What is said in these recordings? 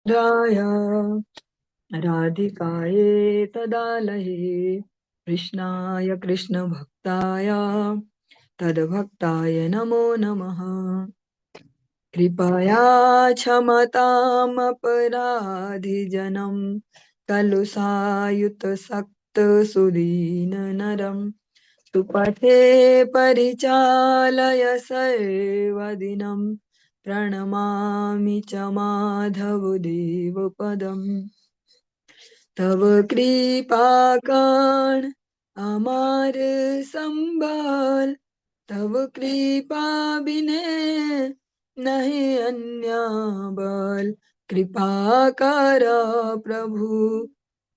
राया राधिकाये तदालये कृष्णाय कृष्णभक्ताय तद्भक्ताय नमो नमः। कृपया क्षमतामपराधिजनं खलु सायुतसक्त सुदीननरं सुपथे परिचालय सर्वदिनं प्रणमामि च माधवदेवपदम्। तव कृपाकाण अमार संभाल तव कृपा बिने नहीं अन्य बल। कृपा कर प्रभु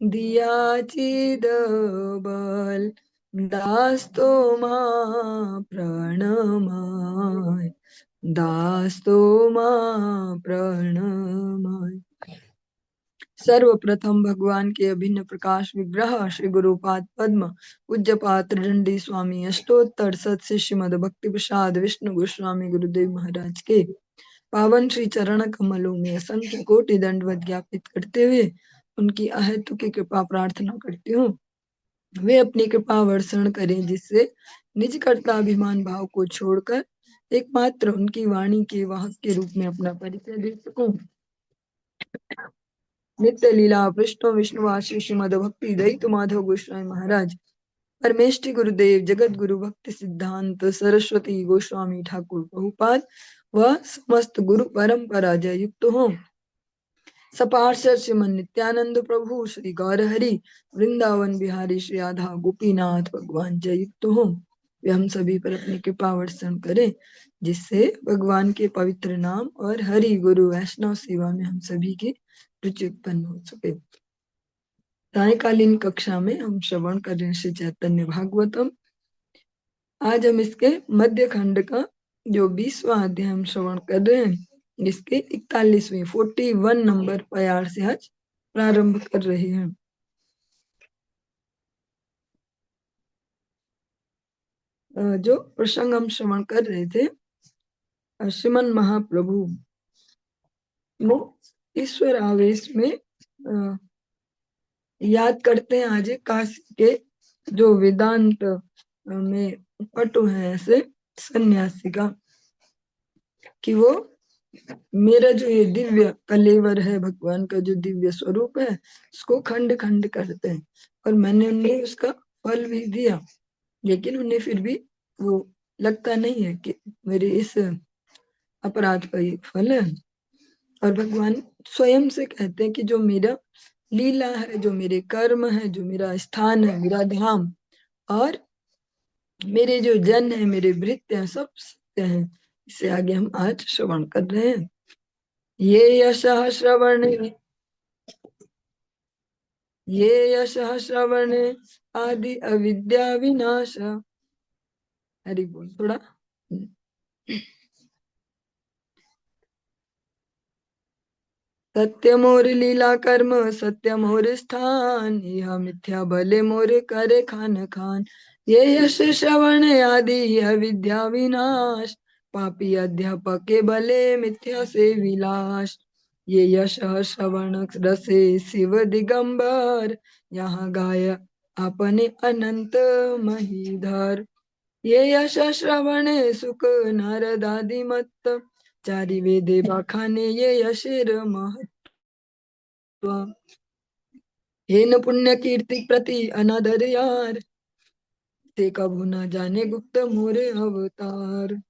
दिया चिद बल दास तो मां प्रणमाय दास तो मां प्रणमाय। सर्वप्रथम भगवान के अभिन्न प्रकाश विग्रह श्री गुरुपाद पद्म पूज्य पात्र दंडी स्वामी अष्टोत्तर सत श्रीमद भक्ति प्रसाद विष्णु गोस्वामी गुरुदेव महाराज के पावन श्री चरण कमलों में असंख्य कोटि दंडवत ज्ञापित करते हुए उनकी अहेतु की कृपा प्रार्थना करती हूँ। वे अपनी कृपा वर्षण करें जिससे निज कर्ताभिमान भाव को छोड़कर एकमात्र उनकी वाणी के वाहक के रूप में अपना परिचय दे सकूं। नित्य लीला कृष्ण विष्णुवासी श्रीमद भक्ति दयित माधव गोस्वामी महाराज परमेष्टि गुरुदेव जगत गुरु भक्ति सिद्धांत सरस्वती गोस्वामी ठाकुर प्रभुपाद व समस्त गुरु परंपरा जय युक्त हो। सपार्षद श्रीमन नित्यानंद प्रभु श्री गौर हरि वृंदावन बिहारी श्री राधा गोपीनाथ भगवान जय युक्त हो। वे हम सभी पर अपनी कृपा वर्षण करें जिससे भगवान के पवित्र नाम और हरि गुरु वैष्णव सेवा में हम सभी की रुचि उत्पन्न हो सके। सायकालीन कक्षा में हम श्रवण कर रहे हैं श्री चैतन्य भागवतम। आज हम इसके मध्य खंड का जो 20वां अध्याय हम श्रवण कर रहे हैं इसके 41 नंबर प्यार से आज प्रारंभ कर रहे हैं। जो प्रसंग हम श्रवण कर रहे थे श्रीमन महाप्रभु वो ईश्वर आवेश में याद करते हैं आज काशी के जो वेदांत में पटु है ऐसे सन्यासी का कि वो मेरा जो ये दिव्य कलेवर है भगवान का जो दिव्य स्वरूप है उसको खंड खंड करते हैं और मैंने उन्हें उसका फल भी दिया लेकिन उन्हें फिर भी वो लगता नहीं है कि मेरे इस अपराध का ये फल है। और भगवान स्वयं से कहते हैं कि जो मेरा लीला है जो मेरे कर्म है जो मेरा स्थान है मेरा धाम और मेरे जो जन है मेरे भृत्य हैं सब सत्य हैं। इससे आगे हम आज श्रवण कर रहे हैं। ये यशः श्रवणे आदि अविद्या विनाश। हरि बोल थोड़ा सत्य मोर लीला कर्म सत्य मोर स्थान यह मिथ्या भले मोर करे खान खान। ये यश श्रवण आदि अविद्या विनाश पापी अध्यापक के भले मिथ्या से विलास। ये यश श्रवण रसे शिव दिगंबर यहाँ गाय अपने अनंत महीधर। ये यश श्रवण सुख नारदादि मत चारि वेदे बखाने ये यशिर महत्व। हे न पुण्य कीर्ति प्रति अनादर यार ते कभू न जाने गुप्त मोरे अवतार।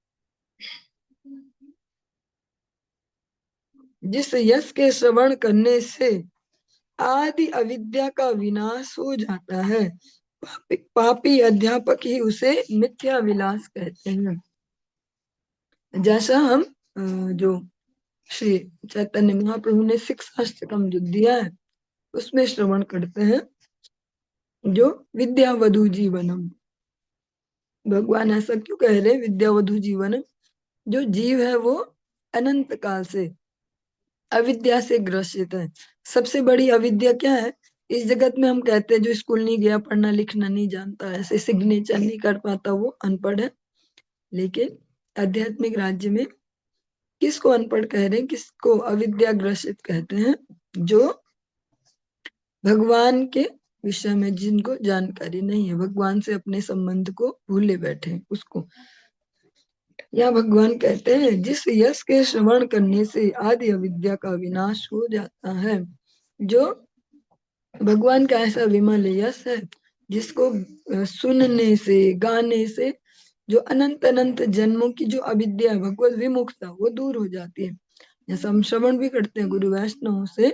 जिस यश के श्रवण करने से आदि अविद्या का विनाश हो जाता है पापी अध्यापक ही उसे मिथ्या विलास कहते हैं। जैसा हम जो श्री चैतन्य महाप्रभु ने शिक्षाष्टकम जो दिया है उसमें श्रवण करते हैं जो विद्यावधु जीवनम। भगवान ऐसा क्यों कह रहे हैं विद्यावधु जीवनम? जो जीव है वो अनंत काल से अविद्या से ग्रसित है। सबसे बड़ी अविद्या क्या है इस जगत में? हम कहते हैं जो स्कूल नहीं गया पढ़ना लिखना नहीं जानता ऐसे सिग्नेचर नहीं कर पाता वो अनपढ़ है। लेकिन आध्यात्मिक राज्य में किसको अनपढ़ कह रहे हैं किसको अविद्या ग्रसित कहते हैं? जो भगवान के विषय में जिनको जानकारी नहीं है, भगवान से अपने संबंध को भूले बैठे हैं, उसको या भगवान कहते हैं जिस यश के श्रवण करने से आदि अविद्या का विनाश हो जाता है। जो भगवान का ऐसा विमल यश है जिसको सुनने से, गाने से जो अनंत अनंत जन्मों की जो अविद्या भगवत विमुखता वो दूर हो जाती है। जैसा हम श्रवण भी करते हैं गुरु वैष्णव से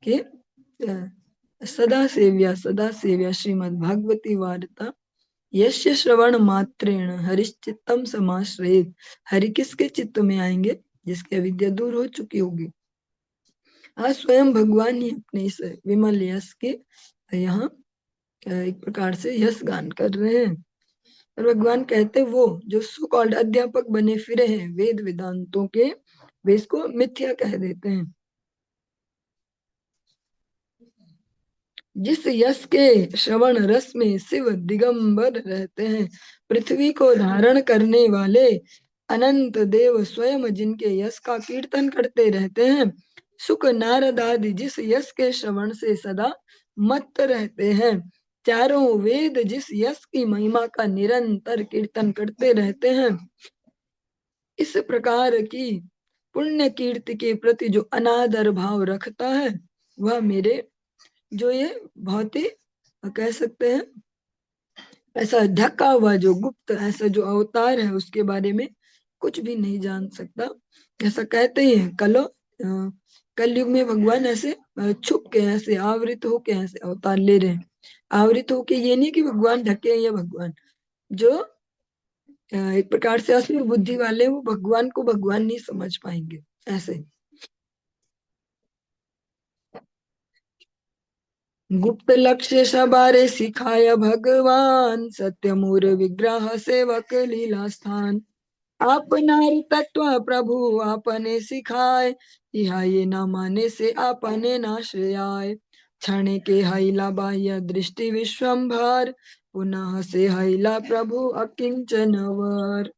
कि सदा सेव्या श्रीमद् भागवती वार्ता यस्य श्रवण मात्रेण हरिश्चित्तम समाश्रयेत। हरि किसके चित्त में आएंगे? जिसकी अविद्या दूर हो चुकी होगी। आज स्वयं भगवान ही अपने इस विमल यश के यहाँ एक प्रकार से यश गान कर रहे हैं। और भगवान कहते वो जो सो कॉल्ड अध्यापक बने फिरे हैं वेद वेदांतों के, वे इसको मिथ्या कह देते हैं। जिस यश के श्रवण रस में शिव दिगंबर रहते हैं, पृथ्वी को धारण करने वाले अनंत देव स्वयं जिनके यश का कीर्तन करते रहते हैं, सुख नारद आदि जिस यश के श्रवण से सदा मत्त रहते हैं, चारों वेद जिस यश की महिमा का निरंतर कीर्तन करते रहते हैं, इस प्रकार की पुण्य कीर्ति के प्रति जो अनादर भाव रखता है, वह मेरे जो ये बहुत ही कह सकते हैं ऐसा ढका हुआ जो गुप्त ऐसा जो अवतार है उसके बारे में कुछ भी नहीं जान सकता। ऐसा कहते हैं कलयुग में भगवान ऐसे छुप के ऐसे आवृत होके ऐसे अवतार ले रहे हैं। आवृत होके ये नहीं कि भगवान ढके हैं, या भगवान जो एक प्रकार से असुर बुद्धि वाले वो भगवान को भगवान नहीं समझ पाएंगे ऐसे। गुप्त लक्ष्य सबारे सिखाया भगवान, सत्य मूर विग्रह सेवक लीला स्थान। आप नारी तत्व प्रभु आपने सिखाए, यह ये न माने से आपने नाश्रयाय। क्षण के हैला बाह्य दृष्टि विश्वम्भर, पुनः से हैला प्रभु अकिंचन वर।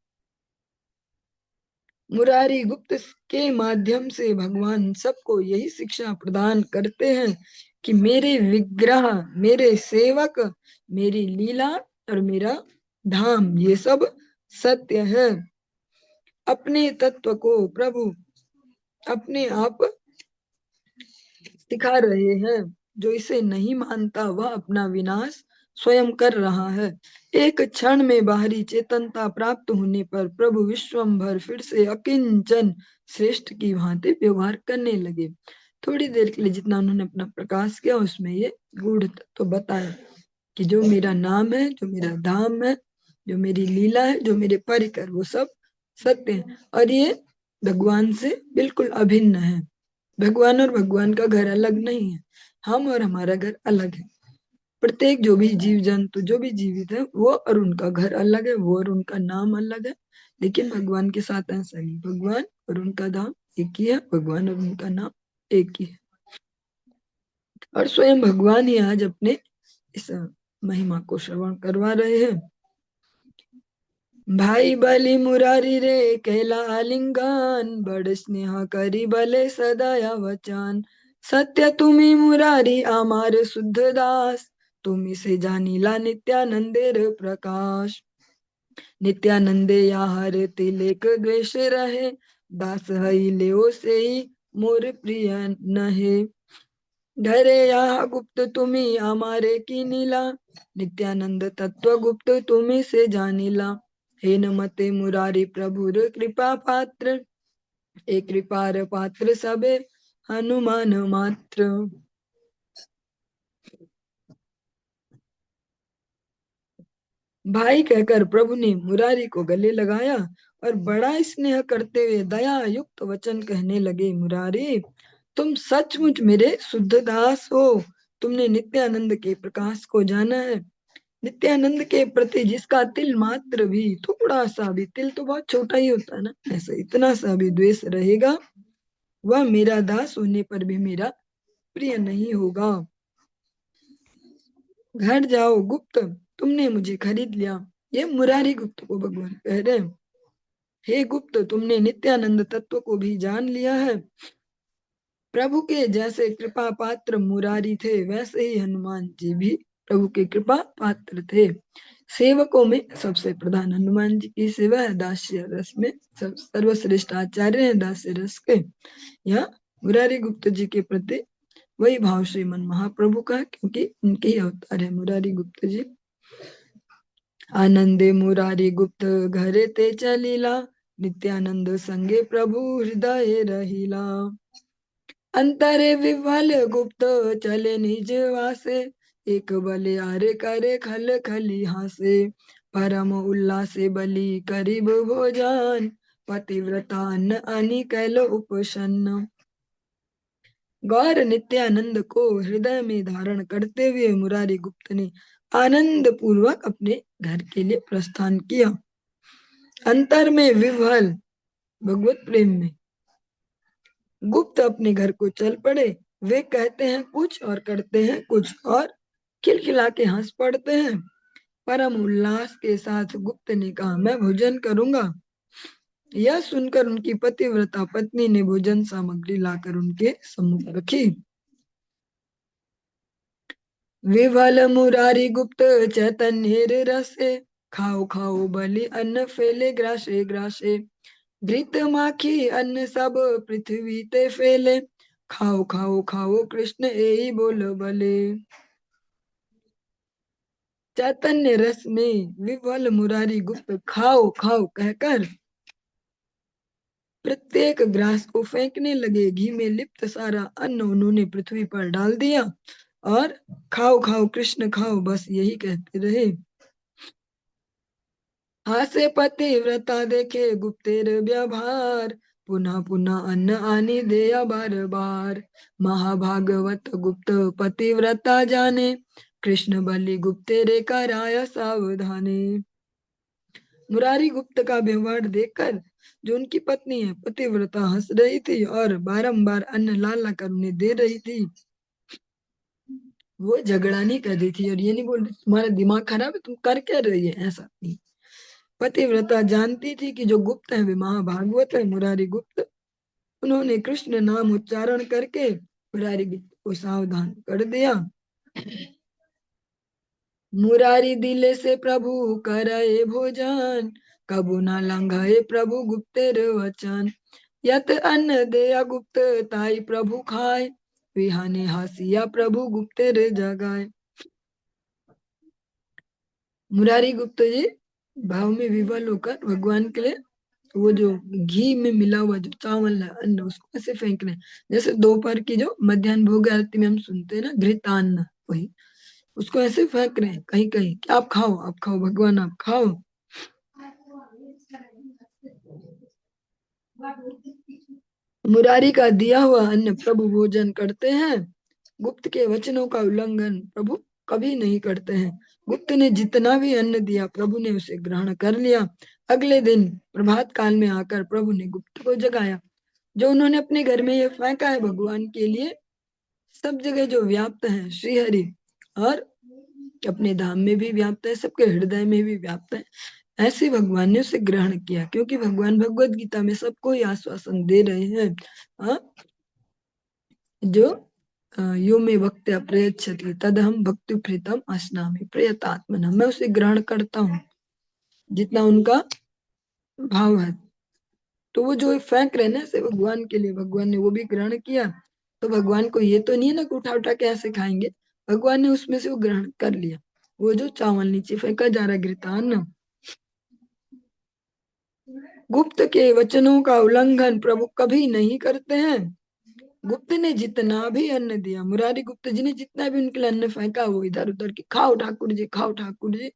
मुरारी गुप्त के माध्यम से भगवान सबको यही शिक्षा प्रदान करते हैं कि मेरे विग्रह, मेरे सेवक, मेरी लीला और मेरा धाम ये सब सत्य है। अपने तत्व को प्रभु अपने आप सिखा रहे हैं। जो इसे नहीं मानता वह अपना विनाश स्वयं कर रहा है। एक क्षण में बाहरी चेतनता प्राप्त होने पर प्रभु विश्वम्भर फिर से अकिंचन श्रेष्ठ की भांति व्यवहार करने लगे। थोड़ी देर के लिए जितना उन्होंने अपना प्रकाश किया उसमें ये गूढ़ तो बताया कि जो मेरा नाम है, जो मेरा धाम है, जो मेरी लीला है, जो मेरे परिकर वो सब सत्य है और ये भगवान से बिल्कुल अभिन्न है। भगवान और भगवान का घर अलग नहीं है, हम और हमारा घर अलग है। प्रत्येक जो भी जीव जंतु जो भी जीवित है वो और उनका घर अलग है, वो और उनका नाम अलग है। लेकिन भगवान के साथ ऐसा नहीं, भगवान और उनका धाम एक ही है, भगवान और उनका नाम एक ही है। और स्वयं भगवान ही आज अपने इस महिमा को श्रवण करवा रहे हैं। भाई बलि मुरारी रे कैला आलिंगन, बड़ स्नेह करी बले सदया वचन। सत्य तुम्ही मुरारी आमार शुद्ध दास, तुम्ही से जानीला नित्यानंदेर प्रकाश। नित्यानंदे या हर तिलेक द्वेष रहे, दास हई लेओ से ही मोर प्रिय नहे। धरे या गुप्त तुम्ही आमारे की नीला, नित्यानंद तत्व गुप्त तुम्ही से जानीला। हे नमते मुरारी प्रभुर कृपा पात्र, एक कृपार पात्र सबे हनुमान मात्र। भाई कहकर प्रभु ने मुरारी को गले लगाया और बड़ा स्नेह करते हुए दया युक्त वचन कहने लगे, मुरारी तुम सचमुच मेरे शुद्ध दास हो। तुमने नित्यानंद के प्रकाश को जाना है। नित्यानंद के प्रति जिसका तिल मात्र भी, थोड़ा सा भी, तिल तो बहुत छोटा ही होता है ना, ऐसा इतना सा भी द्वेष रहेगा, वह मेरा दास होने पर भी मेरा प्रिय नहीं होगा। घर जाओ गुप्त, तुमने मुझे खरीद लिया। ये मुरारी गुप्त को भगवान कह रहे हैं, हे गुप्त तुमने नित्यानंद तत्व को भी जान लिया है। प्रभु के जैसे कृपा पात्र मुरारी थे, वैसे ही हनुमान जी भी प्रभु के कृपा पात्र थे। सेवकों में सबसे प्रधान हनुमान जी की सेवा है। दास्य रस में सर्वश्रेष्ठ आचार्य है दास्य रस के। यहाँ मुरारी गुप्त जी के प्रति वही भाव श्रीमन महाप्रभु का, क्योंकि उनके ही अवतार है मुरारी गुप्त जी। आनंदे मुरारी गुप्त घरे ते चलीला, नित्यानंद संगे प्रभु हृदय रहिला। अंतरे विवल गुप्त चले निज वासे, एक बले आरे करे खल खली हासे। परम उल्लासे बलि करीब भोजन, पतिव्रता अन्न अनि कैल उपसन्न। गौर नित्यानंद को हृदय में धारण करते हुए मुरारी गुप्त ने आनंद पूर्वक अपने घर के लिए प्रस्थान किया। अंतर में विह्वल भगवत प्रेम में गुप्त अपने घर को चल पड़े। वे कहते हैं कुछ और करते हैं कुछ, और खिलखिला के हंस पड़ते हैं। परम उल्लास के साथ गुप्त ने कहा, मैं भोजन करूंगा। यह सुनकर उनकी पतिव्रता पत्नी ने भोजन सामग्री लाकर उनके सम्मुख रखी। विवल मुरारी गुप्त चैतन्य रसे, खाओ खाओ बलि अन्न फैले ग्रासे ग्रासे। घृत माखी अन्न सब पृथ्वी ते फैले, खाओ खाओ खाओ कृष्ण यही बोल बले। चैतन्य रस में विवल मुरारी गुप्त खाओ खाओ कहकर प्रत्येक ग्रास को फेंकने लगे। घी में लिप्त सारा अन्न उन्होंने पृथ्वी पर डाल दिया और खाओ खाओ कृष्ण खाओ, बस यही कहते रहे। हासे पतिव्रता देखे गुप्तेर व्यवहार, पुनः पुनः अन्न आनी देया बार बार। महाभागवत गुप्त पतिव्रता जाने, कृष्ण बलि गुप्तेरे कराया सावधाने। मुरारी गुप्त का व्यवहार देखकर जो उनकी पत्नी है पतिव्रता हंस रही थी और बारंबार अन्न ला ला कर उन्हें दे रही थी। वो झगड़ा नहीं कर रही थी और ये नहीं बोल रही तुम्हारा दिमाग खराब है, तुम कर क्या रही है, ऐसा नहीं। पतिव्रता जानती थी कि जो गुप्त है वे महाभागवत है मुरारी गुप्त। उन्होंने कृष्ण नाम उच्चारण करके मुरारी गुप्त को सावधान कर दिया। मुरारी दिले से प्रभु करे भोजन, कबू न लंघाए प्रभु गुप्तेर वचन। यत अन्न देया गुप्त ताई प्रभु खाए, विहाने हासिया प्रभु गुप्तेर जगाए। मुरारी गुप्त जी भाव में विवल होकर भगवान के लिए वो जो घी में मिला हुआ जो चावल है अन्न उसको ऐसे फेंक रहे हैं। जैसे दोपहर की जो मध्याह्न भोग आरती में हम सुनते हैं ना घृतान्न, वही उसको ऐसे फेंक रहे हैं कहीं कहीं कि आप खाओ भगवान आप खाओ। मुरारी का दिया हुआ अन्न प्रभु भोजन करते हैं। गुप्त के वचनों का उल्लंघन प्रभु कभी नहीं करते हैं। गुप्त ने जितना भी अन्न दिया प्रभु ने उसे ग्रहण कर लिया। अगले दिन प्रभात काल में आकर प्रभु ने गुप्त को जगाया। जो उन्होंने अपने घर में ये फेंका है भगवान के लिए, सब जगह जो व्याप्त है श्रीहरि, और अपने धाम में भी व्याप्त है, सबके हृदय में भी व्याप्त है। ऐसे भगवान ने उसे ग्रहण किया, क्योंकि भगवान भगवत गीता में सबको ही आश्वासन दे रहे हैं। हाँ, जो यो में भक्त प्रयच्छति तद हम भक्ति प्रीतम अस्नामि प्रयतात्मन, मैं उसे ग्रहण करता हूँ जितना उनका भाव है। तो वो जो फेंक रहे ना से भगवान के लिए, भगवान ने वो भी ग्रहण किया। तो भगवान को ये तो नहीं है ना कि उठा उठा के ऐसे खाएंगे, भगवान ने उसमें से वो ग्रहण कर लिया। वो जो चावल नीचे फेंका जा रहा घृतान्न, गुप्त के वचनों का उल्लंघन प्रभु कभी नहीं करते हैं। गुप्त ने जितना भी अन्न दिया, मुरारी गुप्त जी ने जितना भी उनके लिए अन्न फेंका वो इधर उधर की खाओ ठाकुर जी खाओ ठाकुर जी,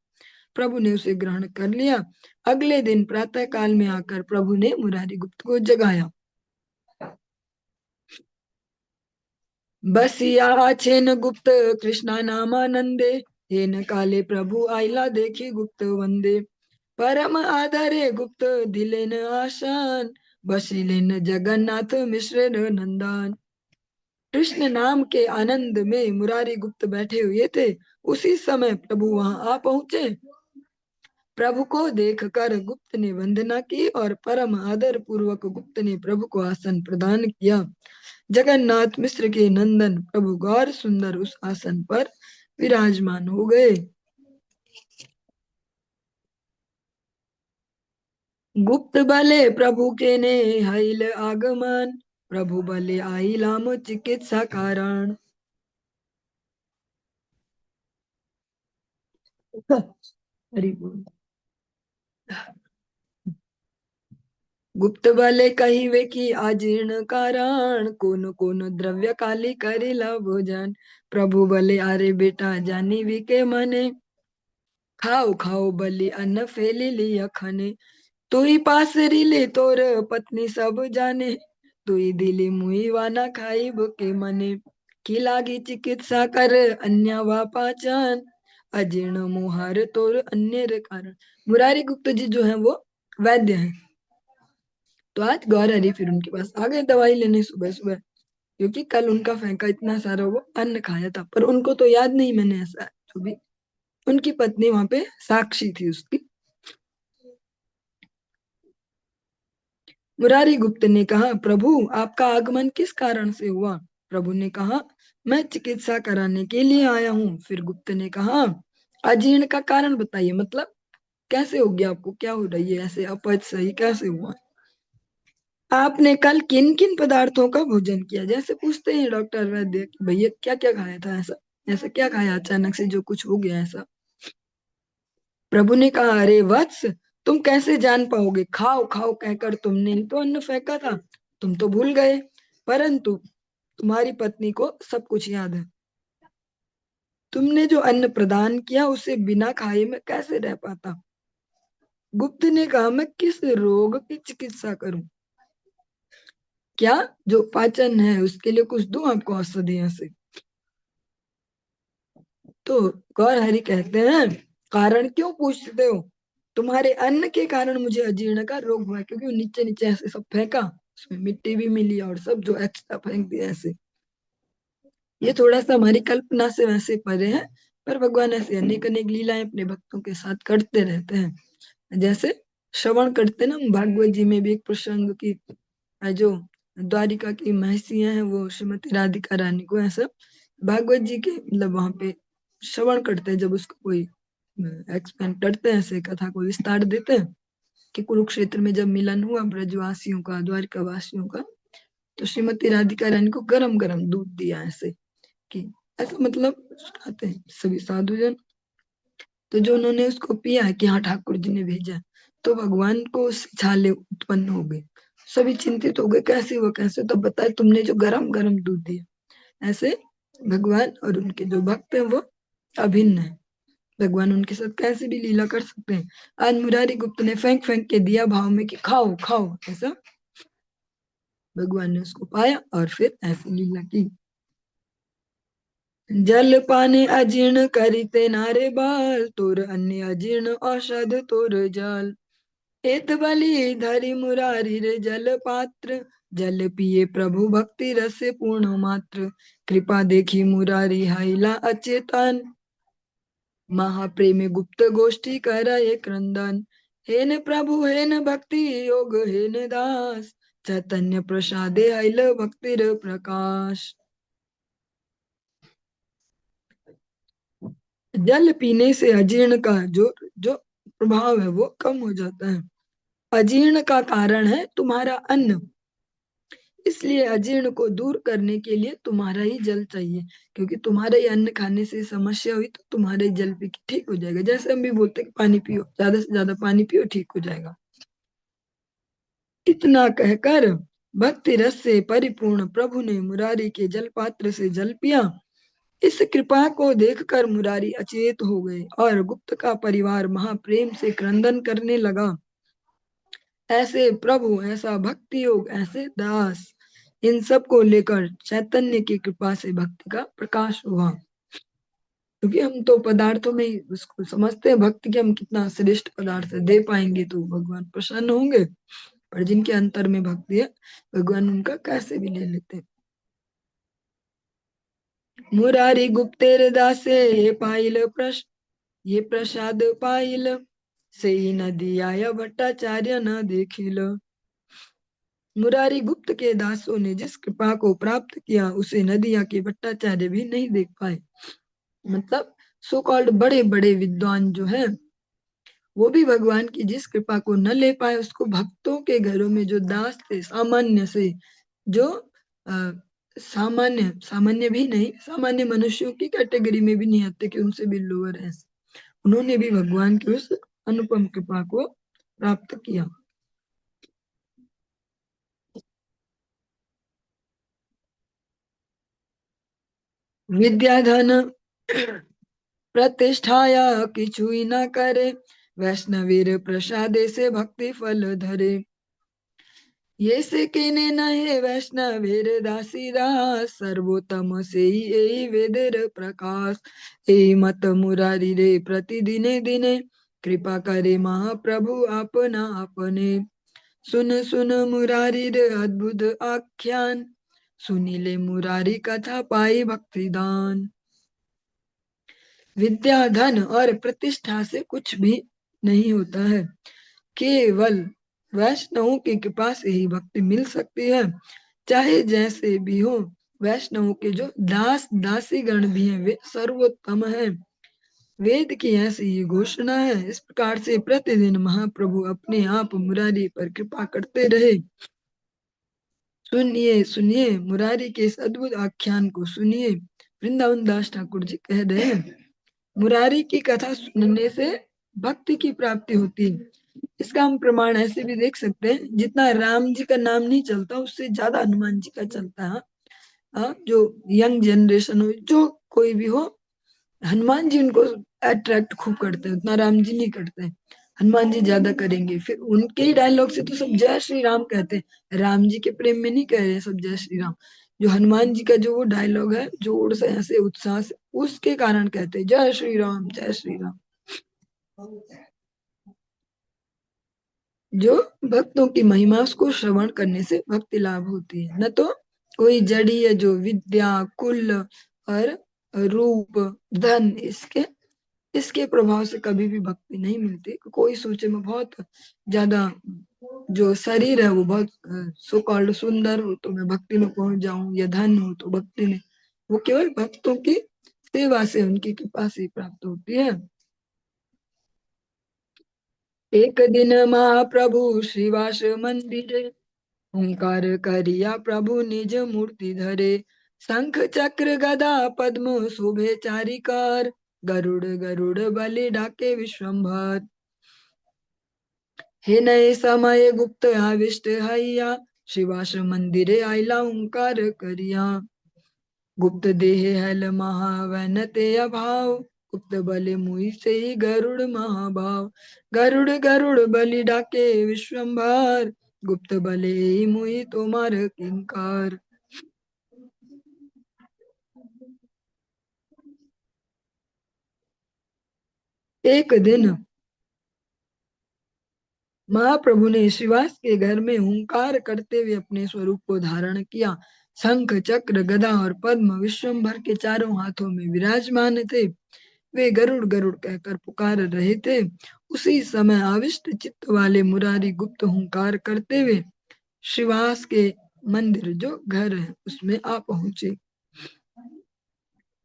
प्रभु ने उसे ग्रहण कर लिया। अगले दिन प्रातः काल में आकर प्रभु ने मुरारी गुप्त को जगाया। बसिया छेन गुप्त कृष्णा नामानंदे, हेन काले प्रभु आइला देखी गुप्त वंदे। परम आदरे गुप्त दिलेन आशान, बसिलेन जगन्नाथ मिश्र नंदन। कृष्ण नाम के आनंद में मुरारी गुप्त बैठे हुए थे। उसी समय प्रभु वहां आ पहुंचे। प्रभु को देखकर गुप्त ने वंदना की और परम आदर पूर्वक गुप्त ने प्रभु को आसन प्रदान किया। जगन्नाथ मिश्र के नंदन प्रभु गौर सुंदर उस आसन पर विराजमान हो गए। गुप्त बले प्रभु के ने हईल आगमन, प्रभु बले आई लाम चिकित्सा कारण। हरि बोल। गुप्त बले कहिवे की आजीर्ण कारण, कोन कोन द्रव्य काली करेला भोजन। प्रभु बले अरे बेटा जानी वी के मने, खाओ खाओ बलि अन्न फैली ली अखने। तू ही पासरी ले तोर पत्नी सब जाने, तू ही दिली मुई वाना खाई के मने। की लागी चिकित्सा कर अन्य वा पाचन, अजीर्ण मुहार तोर अन्य रे कारण। मुरारी गुप्त जी जो है वो वैद्य हैं। तो आज गौर हरी फिर उनके पास आ गए दवाई लेने सुबह सुबह, क्योंकि कल उनका फेंका इतना सारा वो अन्न खाया था, पर उनको तो याद नहीं मैंने ऐसा जो भी। उनकी पत्नी वहां पे साक्षी थी उसकी। मुरारी गुप्त ने कहा, प्रभु आपका आगमन किस कारण से हुआ। प्रभु ने कहा, मैं चिकित्सा कराने के लिए आया हूँ। फिर गुप्त ने कहा, अजीर्ण का कारण बताइए, मतलब कैसे हो गया, आपको क्या हो रही है, ऐसे अपच सही कैसे हुआ। आपने कल किन किन पदार्थों का भोजन किया, जैसे पूछते हैं डॉक्टर वैद्य कि भैया क्या क्या खाया था, ऐसा ऐसा क्या खाया अचानक से जो कुछ हो गया ऐसा। प्रभु ने कहा, अरे वत्स, तुम कैसे जान पाओगे, खाओ खाओ कहकर तुमने ही तो अन्न फेंका था, तुम तो भूल गए। परंतु तुम्हारी पत्नी को सब कुछ याद है। तुमने जो अन्न प्रदान किया उसे बिना खाए मैं कैसे रह पाता। गुप्त ने कहा, मैं किस रोग की चिकित्सा करूं, क्या जो पाचन है उसके लिए कुछ दूं आपको औषधियों से। तो गौर हरि कहते हैं, कारण क्यों पूछते हो, तुम्हारे अन्न के कारण मुझे अजीर्ण का रोग हुआ है, क्योंकि वो नीचे नीचे ऐसे सब फेंका, उसमें मिट्टी भी मिली और सब जो एक्स्ट्रा फेंक दिया ऐसे। ये थोड़ा सा हमारी कल्पना से वैसे परे है, पर भगवान ऐसे अनेक अनेक लीलाएं अपने भक्तों के साथ करते रहते हैं। जैसे श्रवण करते ना, भागवत जी में भी एक प्रसंग की जो द्वारिका की महसियां हैं वो श्रीमती राधिका रानी को ऐसा भागवत जी के मतलब वहां पे श्रवण करते हैं, जब उसको कोई एक्सपेंड करते हैं, ऐसे कथा को विस्तार देते हैं कि कुरुक्षेत्र में जब मिलन हुआ ब्रजवासियों का द्वारिका वासियों का, तो श्रीमती राधिका रानी को गरम गरम दूध दिया ऐसे कि ऐसा मतलब सुनाते हैं सभी साधुजन। तो जो उन्होंने उसको पिया कि हाँ ठाकुर जी ने भेजा, तो भगवान को उससे छाले उत्पन्न हो गए। सभी चिंतित हो गए, कैसे हुआ कैसे, तो बताए तुमने जो गरम गरम दूध दिया। ऐसे भगवान और उनके जो भक्त हैं वो अभिन्न है। भगवान उनके साथ कैसे भी लीला कर सकते हैं। आज मुरारी गुप्त ने फेंक फेंक के दिया भाव में कि खाओ खाओ ऐसा, भगवान ने उसको पाया और फिर ऐसी लीला की। जल पाने अजीर्ण करिते नारे बाल, तोर अन्य अजीर्ण औषध तोर जाल। एत बलि धरि मुरारी रे जल पात्र, जल पिए प्रभु भक्ति रस पूर्ण मात्र। कृपा देखी मुरारी हाइला अचेतन, महाप्रेमी गुप्त गोष्ठी करय क्रंदन। हेन प्रभु हेन भक्ति योग हेन दास, चैतन्य प्रसादे हाइल भक्तिर प्रकाश। जल पीने से अजीर्ण का जो जो प्रभाव है वो कम हो जाता है। अजीर्ण का कारण है तुम्हारा अन्न, इसलिए अजीर्ण को दूर करने के लिए तुम्हारा ही जल चाहिए, क्योंकि तुम्हारे ही अन्न खाने से समस्या हुई तो तुम्हारे ही जल पी के ठीक हो जाएगा। जैसे हम भी बोलते हैं कि पानी पियो, ज्यादा से ज्यादा पानी पियो ठीक हो जाएगा। इतना कहकर भक्ति रस से परिपूर्ण प्रभु ने मुरारी के जल पात्र से जल पिया। इस कृपा को देखकर मुरारी अचेत हो गए और गुप्त का परिवार महाप्रेम से क्रंदन करने लगा। ऐसे प्रभु, ऐसा भक्ति योग, ऐसे दास, इन सब को लेकर चैतन्य की कृपा से भक्ति का प्रकाश हुआ। क्योंकि हम तो पदार्थों में ही उसको समझते हैं भक्ति के, हम कितना श्रेष्ठ पदार्थ दे पाएंगे तो भगवान प्रसन्न होंगे, और जिनके अंतर में भक्ति है भगवान उनका कैसे भी ले लेते हैं। मुरारी गुप्तेर दासे ये पाइल ये प्रसाद पाइल, से ही न दिया भट्टाचार्य न देखिल। मुरारी गुप्त के दासों ने जिस कृपा को प्राप्त किया उसे नदिया के भट्टाचार्य भी नहीं देख पाए। मतलब सो कॉल्ड बड़े बड़े विद्वान जो है वो भी भगवान की जिस कृपा को न ले पाए, उसको भक्तों के घरों में जो दास थे, सामान्य से जो आ, सामान्य सामान्य भी नहीं, सामान्य मनुष्यों की कैटेगरी में भी नहीं आते कि उनसे भी लोअर है, उन्होंने भी भगवान की उस अनुपम कृपा को प्राप्त किया। विद्याधन प्रतिष्ठाया किछुई न करे, वैष्णवीर प्रसादे से भक्ति फल धरे। ये से केने नहे वैष्णवेर दासी दास, सर्वोत्तम से ही वेदर प्रकाश। ए मत मुरारी रे प्रतिदिने दिने, कृपा करे महाप्रभु अपना अपने। सुन सुन मुरारी रे अद्भुत आख्यान, सुनीले मुरारी कथा पाई भक्ति दान। विद्या धन और प्रतिष्ठा से कुछ भी नहीं होता है, केवल वैष्णवों की कृपा से ही भक्ति मिल सकती है, चाहे जैसे भी हो। वैष्णवों के जो दास दासी गण भी हैं वे सर्वोत्तम है, वेद की ऐसी ही घोषणा है। इस प्रकार से प्रतिदिन महाप्रभु अपने आप मुरारी पर कृपा करते रहे। सुनिए सुनिए मुरारी के इस अद्भुत आख्यान को सुनिए। वृंदावन दास ठाकुर जी कह रहे हैं, मुरारी की कथा सुनने से भक्ति की प्राप्ति होती है। इसका हम प्रमाण ऐसे भी देख सकते हैं, जितना राम जी का नाम नहीं चलता उससे ज्यादा हनुमान जी का चलता है। जो यंग जनरेशन हो, जो कोई भी हो, हनुमान जी उनको अट्रैक्ट खूब करते हैं, उतना राम जी नहीं करते हैं, हनुमान जी ज्यादा करेंगे। फिर उनके ही डायलॉग से तो सब जय श्री राम कहते हैं, राम जी के प्रेम में नहीं कह रहे हैं सब जय श्री राम। जो हनुमान जी का जो वो डायलॉग है, जोर से ऐसे उत्साह से, उसके कारण कहते हैं जय श्री राम जय श्री राम। जो भक्तों की महिमा उसको श्रवण करने से भक्ति लाभ होती है, न तो कोई जड़ी है जो विद्या कुल और रूप धन इसके इसके प्रभाव से कभी भी भक्ति नहीं मिलती। कोई सोचे मैं बहुत ज्यादा जो शरीर है वो बहुत सो कॉल्ड सुंदर हो तो मैं भक्ति में पहुंच जाऊं, या धन हो तो भक्ति में, वो केवल भक्तों की सेवा से उनकी कृपा से प्राप्त होती है। एक दिन महाप्रभु श्रीवास मंदिर, ओंकार करिया प्रभु निज मूर्ति धरे। शंख चक्र गदा पद्म शोभे चारिकार, गरुड़ गरुड़ बलि डाके विश्वम्भर। हे नए समय गुप्त आविष्ट हैया, शिवास मंदिरे आइला ओंकार करिया। गुप्त देह हल महावन ते अभाव, गुप्त बल मुई से ही गरुड़ महाभाव। गरुड़ गरुड़ बलि डाके विश्वम्भर, गुप्त बले मुई तुम्हार किंकार। एक दिन महाप्रभु ने श्रीवास के घर में हुंकार करते हुए अपने स्वरूप को धारण किया। शंख चक्र गदा और पद्म विश्वम्भर के चारों हाथों में विराजमान थे। वे गरुड़ गरुड़ कहकर पुकार रहे थे। उसी समय आविष्ट चित्त वाले मुरारी गुप्त हुंकार करते हुए श्रीवास के मंदिर जो घर है उसमें आ पहुंचे।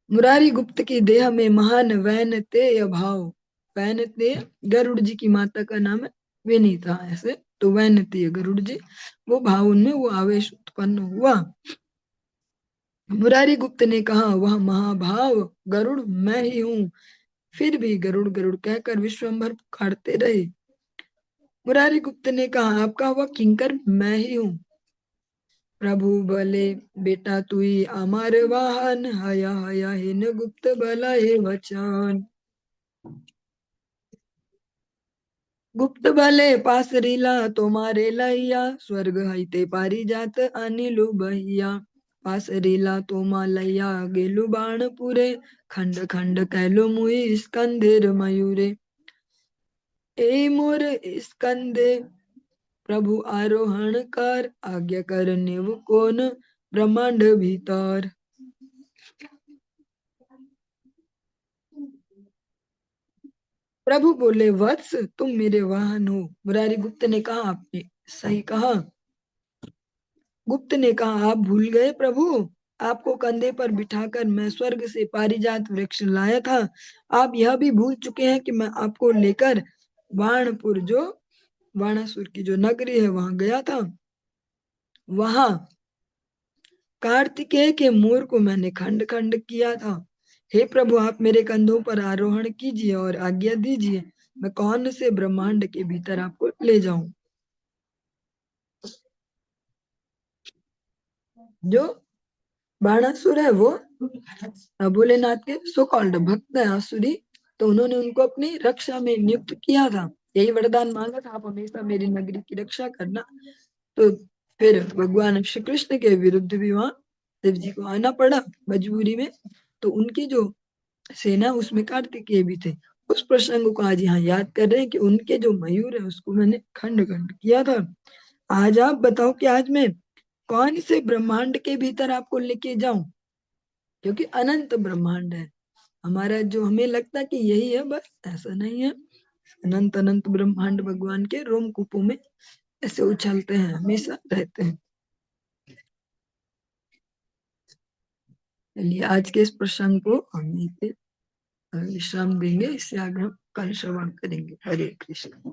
मुरारी गुप्त की देह में महान वैनतेय भाव, वैनतेय गरुड़ जी की माता का नाम है विनीता, ऐसे तो वैनतेय गरुड़ जी, वो भाव उनमें वो आवेश उत्पन्न हुआ। मुरारी गुप्त ने कहा वह महाभाव गरुड़ मैं ही हूँ। फिर भी गरुड़ गरुड़ कहकर विश्वम्भर पुकारते रहे। मुरारी गुप्त ने कहा आपका हुआ किंकर मैं ही हूँ। प्रभु बले बेटा तुई अमर वाहन, हया हया हिन गुप्त बला हे वचन। गुप्त बले पासरीला तुम्हारे लैया, स्वर्ग हईते पारी जात अनिलु बहिया। पासरीला तोमा लैया गेलु बाण पुरे, खंड खंड कैलु मुई स्कंधेर मयूरे। ए मोर स्कंदे प्रभु आरोहण कर, आज्ञा कर निव कोन ब्रह्मांड भीतर। प्रभु बोले वत्स तुम मेरे वाहन हो। मुरारी गुप्त ने कहा आपने सही कहा। गुप्त ने कहा, आप भूल गए प्रभु, आपको कंधे पर बिठाकर मैं स्वर्ग से पारिजात वृक्ष लाया था। आप यह भी भूल चुके हैं कि मैं आपको लेकर बाणपुर, जो बाणासुर की जो नगरी है, वहां गया था। वहां कार्तिकेय के मोर को मैंने खंड खंड किया था। हे प्रभु, आप मेरे कंधों पर आरोहण कीजिए और आज्ञा दीजिए, मैं कौन से ब्रह्मांड के भीतर आपको ले जाऊं। जो बाणासुर है वो भोलेनाथ के सो कॉल्ड भक्त है, आसुरी। तो उन्होंने उनको अपनी रक्षा में नियुक्त किया था, यही वरदान मांगा था, आप हमेशा मेरी नगरी की रक्षा करना। तो फिर भगवान श्री कृष्ण के विरुद्ध भी वहां शिव जी को आना पड़ा मजबूरी में। तो उनकी जो सेना, उसमें कार्तिकेय भी थे। उस प्रसंग को आज यहाँ याद कर रहे हैं कि उनके जो मयूर है उसको मैंने खंड खंड किया था। आज आप बताओ कि आज मैं कौन से ब्रह्मांड के भीतर आपको लेके जाऊं, क्योंकि अनंत ब्रह्मांड है हमारा। जो हमें लगता है कि यही है, बस ऐसा नहीं है। अनंत अनंत ब्रह्मांड भगवान के रोमकूपों में ऐसे उछलते हैं, हमेशा रहते हैं। चलिए, आज के इस प्रसंग को हम यहीं पे विश्राम देंगे। इससे आगे हम कल श्रवण करेंगे। हरे कृष्ण।